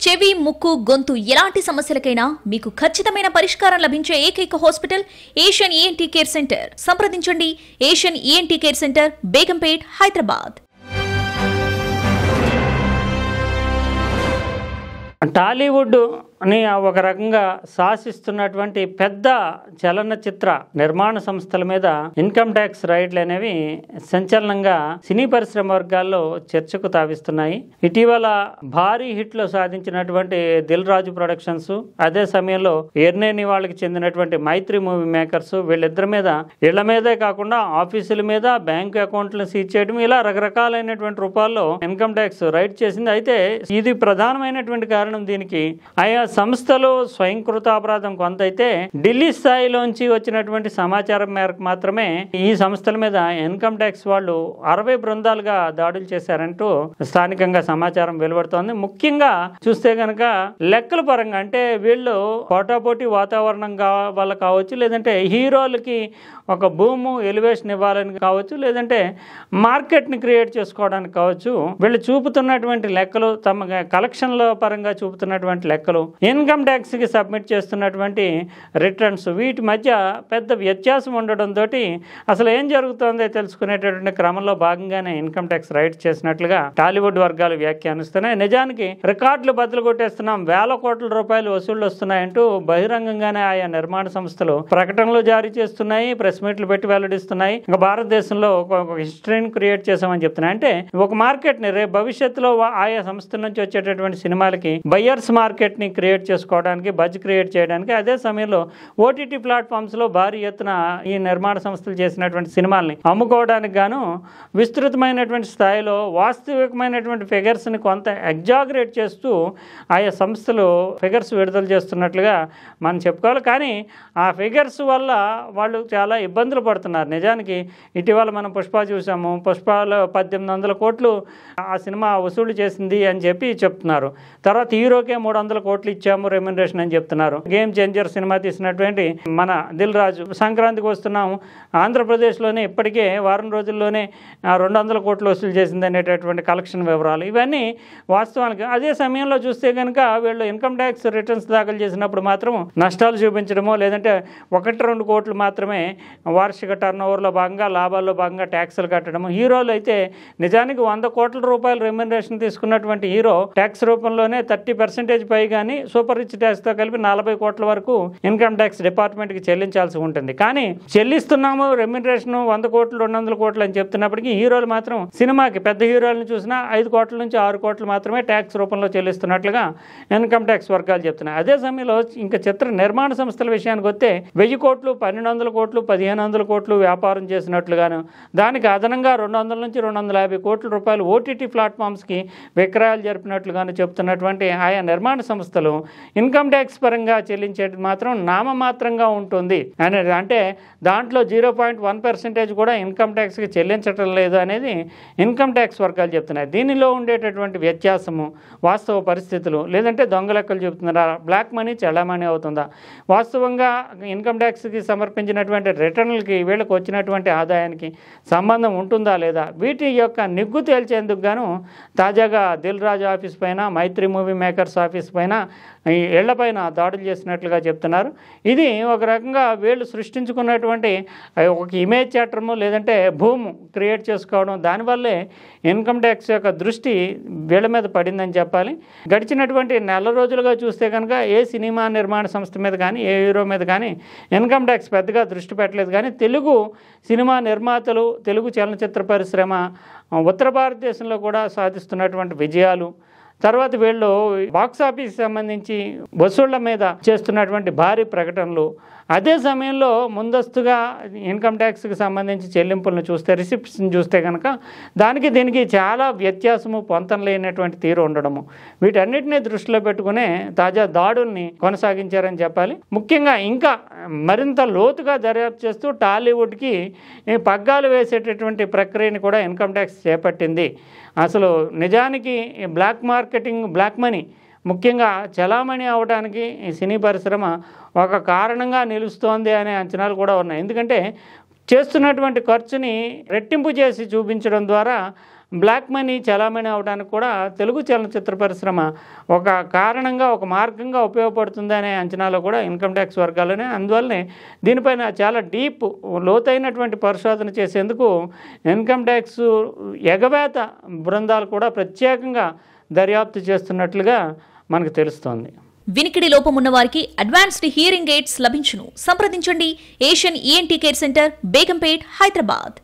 చెవి, ముక్కు, గొంతు ఎలాంటి సమస్యలకైనా మీకు ఖచ్చితమైన పరిష్కారం లభించే ఏకైక hospital Asian ENT care centre. సంప్రదించండి Asian ENT care centre, Begumpet, Hyderabad. టాలీవుడ్ని ఒక రకంగా శాసిస్తున్నటువంటి పెద్ద చలనచిత్ర నిర్మాణ సంస్థల మీద ఇన్కమ్ ట్యాక్స్ రైడ్లు అనేవి సంచలనంగా సినీ పరిశ్రమ వర్గాల్లో చర్చకు తావిస్తున్నాయి. ఇటీవల భారీ హిట్లు సాధించినటువంటి దిల్ రాజు ప్రొడక్షన్స్, అదే సమయంలో ఎర్నేని వాళ్ళకి చెందినటువంటి మైత్రి మూవీ మేకర్స్, వీళ్ళిద్దరి మీద ఇళ్ల మీదే కాకుండా ఆఫీసుల మీద బ్యాంక్ అకౌంట్లను సీజ్ చేయడం, ఇలా రకరకాలైనటువంటి రూపాల్లో ఇన్కమ్ ట్యాక్స్ రైడ్ చేసింది. అయితే ఇది ప్రధానమైనటువంటి కారణం. దీనికి ఆయా సంస్థలు స్వయంకృత అపరాధం కొంత అయితే, ఢిల్లీ స్థాయిలోంచి వచ్చినటువంటి సమాచారం మేరకు మాత్రమే ఈ సంస్థల మీద ఇన్కమ్ ట్యాక్స్ వాళ్ళు 60 బృందాలుగా దాడులు చేశారంటూ స్థానికంగా సమాచారం వెలువడుతోంది. ముఖ్యంగా చూస్తే కనుక లెక్కల పరంగా, అంటే వీళ్ళు పోటాపోటీ వాతావరణం వల్ల కావచ్చు, లేదంటే హీరోలకి ఒక భూము ఎలివేషన్ ఇవ్వాలని కావచ్చు, లేదంటే మార్కెట్ని క్రియేట్ చేసుకోవడానికి కావచ్చు, వీళ్ళు చూపుతున్నటువంటి లెక్కలు, తమ కలెక్షన్ల పరంగా చూపుతున్నటువంటి లెక్కలు, ఇన్కమ్ ట్యాక్స్ కి సబ్మిట్ చేస్తున్నటువంటి రిటర్న్స్, వీటి మధ్య పెద్ద వ్యత్యాసం ఉండడంతో అసలు ఏం జరుగుతుందో తెలుసుకునేటటువంటి క్రమంలో భాగంగానే ఇన్కమ్ ట్యాక్స్ రైడ్ చేసినట్లుగా టాలీవుడ్ వర్గాలు వ్యాఖ్యానిస్తున్నాయి. నిజానికి రికార్డులు బద్దలు కొట్టేస్తున్నాం, వేల కోట్ల రూపాయలు వసూళ్లు వస్తున్నాయంటూ బహిరంగంగానే ఆయా నిర్మాణ సంస్థలు ప్రకటనలు జారీ చేస్తున్నాయి, ప్రెస్ మీట్లు పెట్టి వెల్లడిస్తున్నాయి. ఇంకా భారతదేశంలో ఒక హిస్టరీని క్రియేట్ చేసామని చెప్తున్నాయి. అంటే ఒక మార్కెట్ ని రేపు భవిష్యత్తులో ఆయా సంస్థల నుంచి వచ్చేటటువంటి సినిమాలకి బయ్యర్స్ మార్కెట్ ని క్రియేట్ చేసుకోవడానికి, బజ్ క్రియేట్ చేయడానికి, అదే సమయంలో ఓటీటీ ప్లాట్ఫామ్స్ లో భారీ ఎత్తున ఈ నిర్మాణ సంస్థలు చేసినటువంటి సినిమాల్ని అమ్ముకోవడానికి గాను విస్తృతమైనటువంటి స్థాయిలో వాస్తవికమైనటువంటి ఫిగర్స్ ని కొంత ఎగ్జాగరేట్ చేస్తూ ఆయా సంస్థలు ఫిగర్స్ విడుదల చేస్తున్నట్లుగా మనం చెప్పుకోవాలి. కానీ ఆ ఫిగర్స్ వల్ల వాళ్ళు చాలా ఇబ్బందులు పడుతున్నారు. నిజానికి ఇటీవల మనం పుష్ప చూసాము, పుష్పలో 1800 కోట్లు ఆ సినిమా వసూలు చేసింది అని చెప్పి చెప్తున్నారు. తర్వాత హీరోకే 300 కోట్లు ఇచ్చాము రెమ్యునరేషన్ అని చెప్తున్నారు. గేమ్ చేంజర్ సినిమా తీసినటువంటి మన దిల్ రాజు, సంక్రాంతికి వస్తున్నాము, ఆంధ్రప్రదేశ్లోనే ఇప్పటికే వారం రోజుల్లోనే 200 కోట్లు వసూలు చేసింది అనేటటువంటి కలెక్షన్ వివరాలు, ఇవన్నీ వాస్తవానికి. అదే సమయంలో చూస్తే కనుక వీళ్ళు ఇన్కమ్ ట్యాక్స్ రిటర్న్స్ దాఖలు చేసినప్పుడు మాత్రం నష్టాలు చూపించడమో, లేదంటే 1-2 కోట్లు మాత్రమే వార్షిక టర్న్ ఓవర్లో భాగంగా, లాభాల్లో భాగంగా ట్యాక్సులు కట్టడము. హీరోలు అయితే నిజానికి 100 కోట్ల రూపాయలు రెమ్యునరేషన్ తీసుకున్నటువంటి హీరో ట్యాక్స్ రూపంలోనే 30% పై కానీ సూపర్ రిచ్ ట్యాక్స్ తో కలిపి 40 కోట్ల వరకు ఇన్కమ్ ట్యాక్స్ డిపార్ట్మెంట్ కి చెల్లించాల్సి ఉంటుంది. కానీ చెల్లిస్తున్నాము రెమ్యునరేషన్ 100 కోట్లు 200 కోట్లు అని చెప్తున్నప్పటికీ హీరోలు మాత్రం సినిమాకి పెద్ద హీరోలను చూసినా 5 కోట్ల నుంచి 6 కోట్లు మాత్రమే ట్యాక్స్ రూపంలో చెల్లిస్తున్నట్లుగా ఇన్కమ్ ట్యాక్స్ వర్గాలు చెప్తున్నాయి. అదే సమయంలో ఇంకా చిత్ర నిర్మాణ సంస్థల విషయానికి వస్తే 1000 కోట్లు 1200 కోట్లు 1500 కోట్లు వ్యాపారం చేసినట్లుగాను, దానికి అదనంగా 200 నుంచి 250 కోట్ల రూపాయలు ఓటీటీ ప్లాట్ఫామ్స్ కి విక్రయాలు జరిపినట్లుగాను చెప్తున్నటువంటి ఆయా నిర్మాణ సంస్థలు ఇన్కమ్ ట్యాక్స్ పరంగా చెల్లించేది మాత్రం నామమాత్రంగా ఉంటుంది అనేది. అంటే దాంట్లో 0.1% కూడా ఇన్కమ్ ట్యాక్స్కి చెల్లించటం లేదు అనేది ఇన్కమ్ ట్యాక్స్ వర్గాలు చెప్తున్నాయి. దీనిలో ఉండేటటువంటి వ్యత్యాసము, వాస్తవ పరిస్థితులు, లేదంటే దొంగ లెక్కలు చెప్తున్నారా, బ్లాక్ మనీ చెల్లమనీ అవుతుందా, వాస్తవంగా ఇన్కమ్ ట్యాక్స్కి సమర్పించినటువంటి రిటర్న్లకి వీళ్ళకి వచ్చినటువంటి ఆదాయానికి సంబంధం ఉంటుందా లేదా, వీటి యొక్క నిగ్గు తేల్చేందుకు గాను తాజాగా దిల్ రాజు ఆఫీస్ పైన, మైత్రి మూవీ మేకర్స్ ఆఫీస్ పైన, ఈ ఇళ్లపైన దాడులు చేసినట్లుగా చెప్తున్నారు. ఇది ఒక రకంగా వీళ్ళు సృష్టించుకున్నటువంటి ఒక ఇమేజ్ చట్టము, లేదంటే భూము క్రియేట్ చేసుకోవడం, దానివల్లే ఇన్కమ్ ట్యాక్స్ యొక్క దృష్టి వీళ్ళ మీద పడిందని చెప్పాలి. గడిచినటువంటి నెల రోజులుగా చూస్తే కనుక ఏ సినిమా నిర్మాణ సంస్థ మీద కానీ, ఏ హీరో మీద కానీ ఇన్కమ్ ట్యాక్స్ పెద్దగా దృష్టి పెట్టలేదు. కానీ తెలుగు సినిమా నిర్మాతలు, తెలుగు చలనచిత్ర పరిశ్రమ ఉత్తర భారతదేశంలో కూడా సాధిస్తున్నటువంటి విజయాలు, తర్వాత వీళ్ళు బాక్సాఫీస్ సంబంధించి వసూళ్ల మీద చేస్తున్నటువంటి భారీ ప్రకటనలు, అదే సమయంలో ముందస్తుగా ఇన్కమ్ ట్యాక్స్కి సంబంధించి చెల్లింపులను చూస్తే, రిసిప్ట్స్ని చూస్తే కనుక దానికి దీనికి చాలా వ్యత్యాసము, పొంతం లేనటువంటి తీరు ఉండడము, వీటన్నిటినీ దృష్టిలో పెట్టుకునే తాజా దాడుల్ని కొనసాగించారని చెప్పాలి. ముఖ్యంగా ఇంకా మరింత లోతుగా దర్యాప్తు చేస్తూ టాలీవుడ్కి పగ్గాలు వేసేటటువంటి ప్రక్రియని కూడా ఇన్కమ్ ట్యాక్స్ చేపట్టింది. అసలు నిజానికి బ్లాక్ మార్కెటింగ్, బ్లాక్ మనీ ముఖ్యంగా చలామణి అవడానికి ఈ సినీ పరిశ్రమ ఒక కారణంగా నిలుస్తోంది అనే అంచనాలు కూడా ఉన్నాయి. ఎందుకంటే చేస్తున్నటువంటి ఖర్చుని రెట్టింపు చేసి చూపించడం ద్వారా బ్లాక్ మనీ చలామణి అవడానికి కూడా తెలుగు చలనచిత్ర పరిశ్రమ ఒక కారణంగా, ఒక మార్గంగా ఉపయోగపడుతుందనే అంచనాలో కూడా ఇన్కమ్ ట్యాక్స్ వర్గాలనే. అందువల్లనే దీనిపైన చాలా లోతైనటువంటి పరిశోధన చేసేందుకు ఇన్కమ్ ట్యాక్స్ ఎగవేత బృందాలు కూడా ప్రత్యేకంగా దర్యాప్తు చేస్తున్నట్లుగా మనకు తెలుస్తోంది. వినికిడి లోపం ఉన్న వారికి అడ్వాన్స్డ్ హియరింగ్ ఎయిడ్స్ లభించును. సంప్రదించండి Asian ENT care centre, Begumpet, Hyderabad.